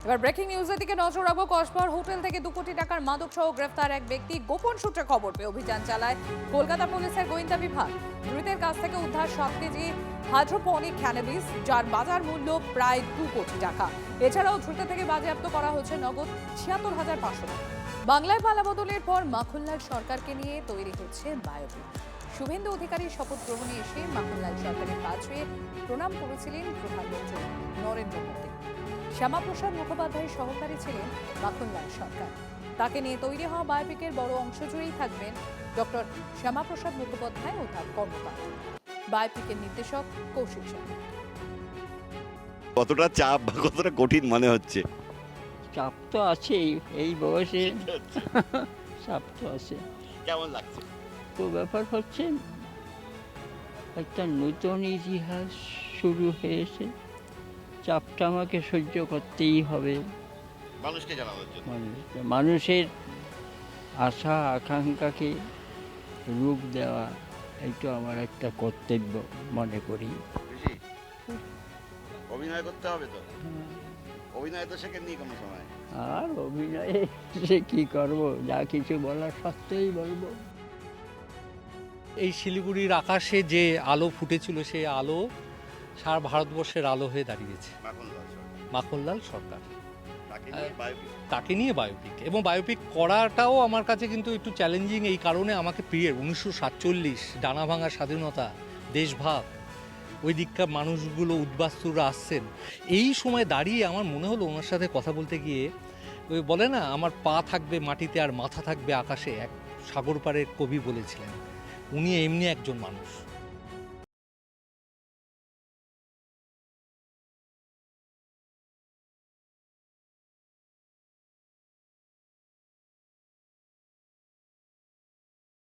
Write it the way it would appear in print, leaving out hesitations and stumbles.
এবার ব্রেকিং নিউজের দিকে নজর রাখবো। কসবার হোটেল থেকে 2 কোটি টাকার মাদক সহ গ্রেফতার এক ব্যক্তি। গোপন সূত্রে খবর পেয়ে অভিযান চালায় কলকাতা পুলিশের গোয়েন্দা বিভাগ। ধৃতের কাছ থেকে উদ্ধার 7 কেজি হাইড্রোপনিক ক্যানাবিস, যার বাজার মূল্য প্রায় 2 কোটি টাকা। এছাড়াও ধৃত থেকে বাজেয়াপ্ত করা হয়েছে নগদ 76,500 টাকা। বাংলায় পালাবদলের পর মাখনলাল সরকারকে নিয়ে তৈরি হচ্ছে বায়োপিক। শুভেন্দু অধিকারীর শপথ গ্রহণে এসে মাখনলাল সরকারের পা ছুঁয়ে প্রণাম করেছিলেন প্রধানমন্ত্রী নরেন্দ্র মোদী। শ্যামাপ্রসাদ মুখোপাধ্যায়ের সহকারী ছিলেন মাখনলাল সরকার। তাকে নিয়ে তৈরি হওয়া বায়োপিকের বড় অংশ জুড়েই থাকবেন ডক্টর শ্যামাপ্রসাদ মুখোপাধ্যায় ও তার কর্মকাণ্ড। বায়োপিকের নির্দেশক কৌশিক সেন। কতটা চাপ বা কতটা কঠিন মনে হচ্ছে? চাপ তো আছেই, এই বয়সে চাপ তো আছে। কেমন লাগছে? তো ব্যাপার হচ্ছে একটা নতুন ইতিহাস শুরু হয়েছে, চাপটা আমাকে সহ্য করতেই হবে। মানুষকে জানানোর জন্য, মানুষের আশা আকাঙ্ক্ষাকে রূপ দেওয়া, এইটা আমার একটা কর্তব্য মনে করি। অভিনয় করতে হবে তো, অভিনয় তো শেখেননি কোনো সময়। আর অভিনয়ে সে কি করব, যা কিছু বলার সত্যই বলবো। এই শিলিগুড়ির আকাশে যে আলো ফুটেছিল, সেই আলো সারা ভারতবর্ষের আলো হয়ে দাঁড়িয়েছে। মাখনলাল সরকার, তাকে নিয়ে বায়োপিক। এবং বায়োপিক করাটাও আমার কাছে কিন্তু একটু চ্যালেঞ্জিং এই কারণে, আমাকে প্রিয় 1947 ডানা ভাঙা স্বাধীনতা, দেশভাগ, ওই দিককার মানুষগুলো উদ্বাস্তুরা আসছেন। এই সময় দাঁড়িয়ে আমার মনে হলো ওনার সাথে কথা বলতে গিয়ে, ওই বলে না, আমার পা থাকবে মাটিতে আর মাথা থাকবে আকাশে, এক সাগর পাড়ের কবি বলেছিলেন। উনি এমনি একজন মানুষ।